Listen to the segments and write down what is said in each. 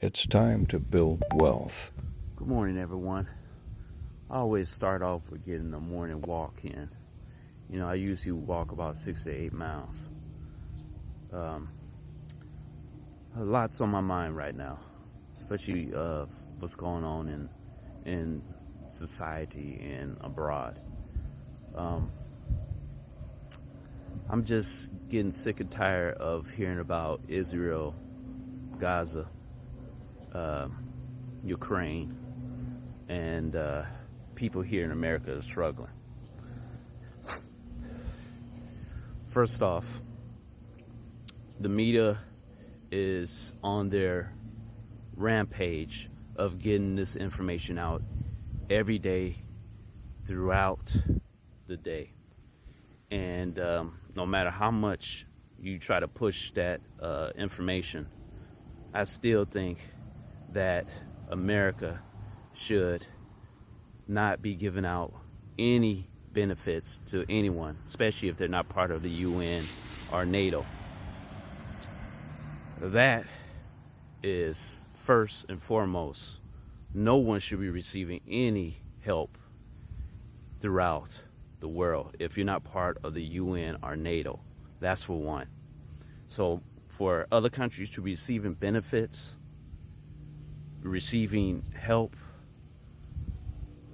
It's time to build wealth. Good morning, everyone. I always start off with getting a morning walk in. I usually walk about 6 to 8 miles. Um, a lot's on my mind right now, especially what's going on in society and abroad. Um, I'm just getting sick and tired of hearing about Israel, Gaza, Ukraine, and people here in America are struggling. First off, the media is on their rampage of getting this information out every day throughout the day. And no matter how much you try to push that information, I still think that America should not be giving out any benefits to anyone, especially if they're not part of the UN or NATO. That is first and foremost. No one should be receiving any help throughout the world if you're not part of the UN or NATO. That's for one. So for other countries to be receiving benefits, receiving help,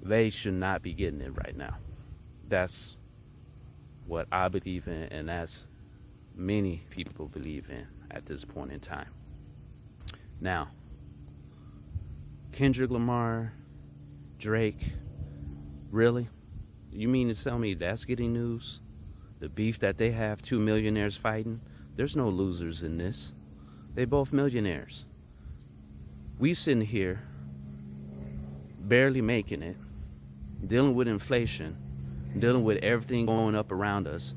they should not be getting it right now. That's what I believe in, and that's many people believe in at this point in time. Now, Kendrick Lamar, Drake, really? You mean to tell me that's getting news? The beef that they have, two millionaires fighting? There's no losers in this. They both millionaires. We sitting here, barely making it, dealing with inflation, dealing with everything going up around us,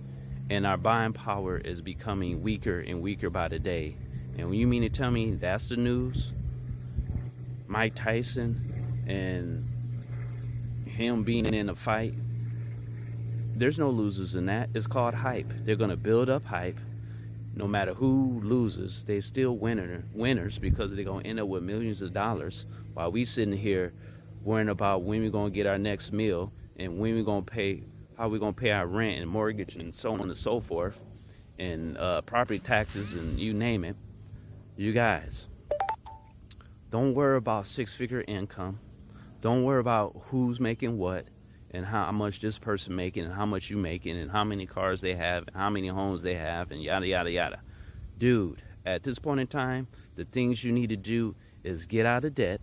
and our buying power is becoming weaker and weaker by the day. And when you mean to tell me that's the news? Mike Tyson and him being in a fight? There's no losers in that. It's called hype. They're going to build up hype. No matter who loses, they still winners because they're going to end up with millions of dollars, while we sitting here worrying about when we're going to get our next meal and when we're going to pay, how we're going to pay our rent and mortgage and so on and so forth, and property taxes and you name it. You guys, don't worry about six-figure income. Don't worry about who's making what and how much this person making and how much you making and how many cars they have and how many homes they have and yada, yada, yada. Dude, at this point in time, the things you need to do is get out of debt,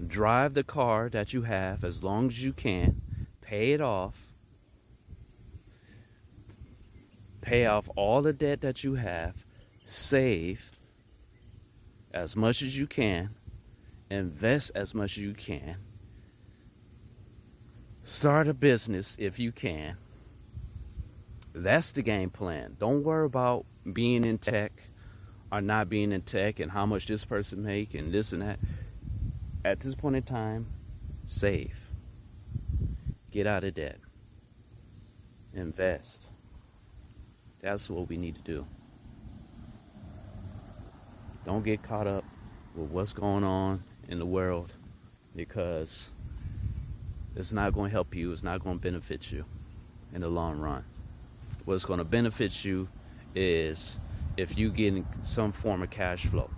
drive the car that you have as long as you can, pay it off, pay off all the debt that you have, save as much as you can, invest as much as you can, start a business if you can. That's the game plan. Don't worry about being in tech or not being in tech and how much this person make and this and that. At this point in time, save. Get out of debt. Invest. That's what we need to do. Don't get caught up with what's going on in the world, because it's not going to help you. It's not going to benefit you in the long run. What's going to benefit you is if you get some form of cash flow.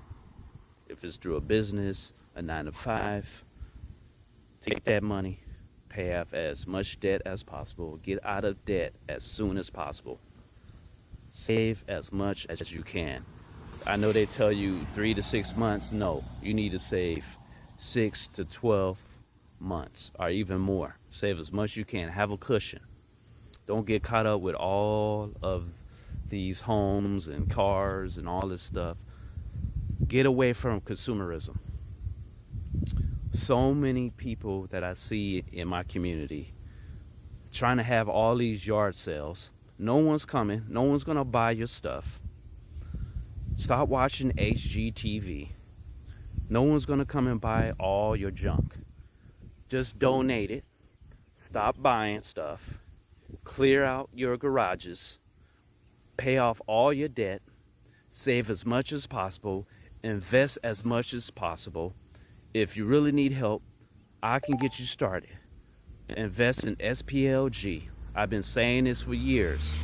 If it's through a business, a 9-to-5, take that money, pay off as much debt as possible, get out of debt as soon as possible. Save as much as you can. I know they tell you 3 to 6 months. No, you need to save 6 to 12 months or even more. Save as much as you can. Have a cushion. Don't get caught up with all of these homes and cars and all this stuff. Get away from consumerism. So many people that I see in my community trying to have all these yard sales. No one's coming. No one's going to buy your stuff. Stop watching HGTV. No one's going to come and buy all your junk. Just donate it. Stop buying stuff. Clear out your garages. Pay off all your debt. Save as much as possible. invest as much as possible. If you really need help, I can get you started. Invest in SPLG. I've been saying this for years.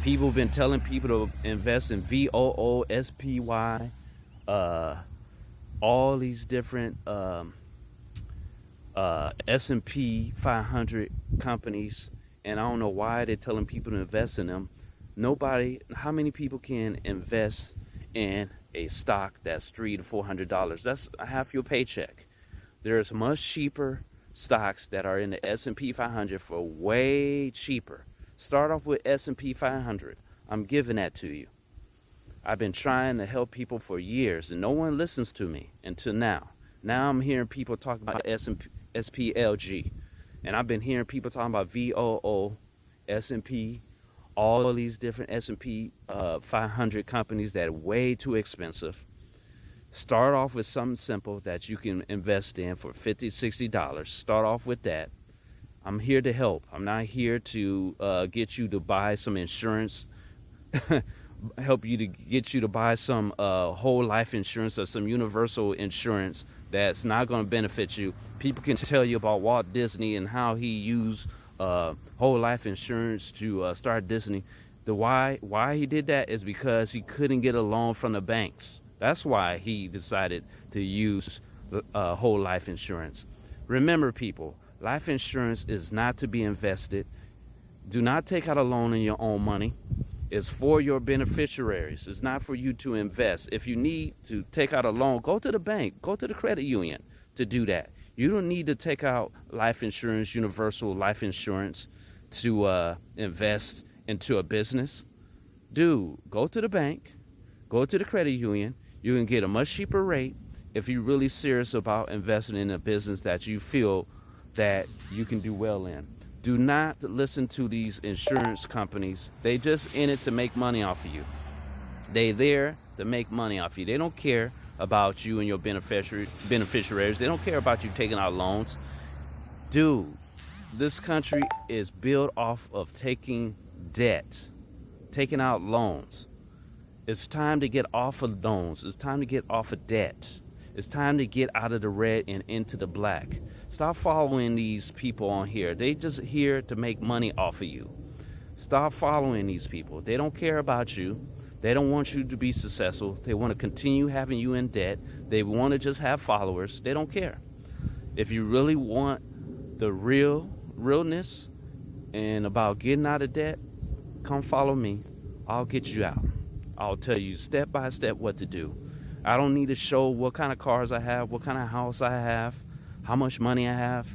People have been telling people to invest in VOOSPY, all these different S&P 500 companies, and I don't know why they're telling people to invest in them. How many people can invest in a stock that's $300 to $400? That's half your paycheck. There's much cheaper stocks that are in the S&P 500 for way cheaper. Start off with S&P 500. I'm giving that to you. I've been trying to help people for years, and no one listens to me until now. Now I'm hearing people talk about SPLG, and I've been hearing people talking about VOO, S&P, all of these different S&P 500 companies that are way too expensive. Start off with something simple that you can invest in for $50, $60. Start off with that. I'm here to help. I'm not here to get you to buy some insurance, help you to get you to buy some whole life insurance or some universal insurance that's not going to benefit you. People can tell you about Walt Disney and how he used whole life insurance to start Disney. Why he did that is because he couldn't get a loan from the banks. That's why he decided to use whole life insurance. Remember, people, life insurance is not to be invested. Do not take out a loan in your own money. It's for your beneficiaries. It's not for you to invest. If you need to take out a loan, go to the bank, go to the credit union to do that. You don't need to take out life insurance, universal life insurance, to invest into a business. Dude, go to the bank, go to the credit union. You can get a much cheaper rate if you're really serious about investing in a business that you feel that you can do well in. Do not listen to these insurance companies. They just in it to make money off of you. They there to make money off you. They don't care about you and your beneficiaries. They don't care about you taking out loans. Dude, this country is built off of taking debt, taking out loans. It's time to get off of loans. It's time to get off of debt. It's time to get out of the red and into the black. Stop following these people on here. They just here to make money off of you. Stop following these people. They don't care about you. They don't want you to be successful. They want to continue having you in debt. They want to just have followers. They don't care. If you really want the realness and about getting out of debt, come follow me. I'll get you out. I'll tell you step by step what to do. I don't need to show what kind of cars I have, what kind of house I have, how much money I have.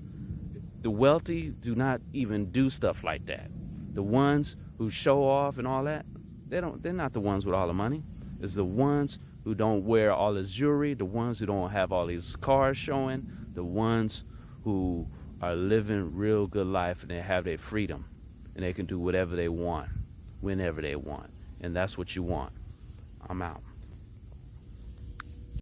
The wealthy do not even do stuff like that. The ones who show off and all that, they're not the ones with all the money. It's the ones who don't wear all this jewelry, the ones who don't have all these cars showing, the ones who are living real good life and they have their freedom and they can do whatever they want, whenever they want. And that's what you want. I'm out.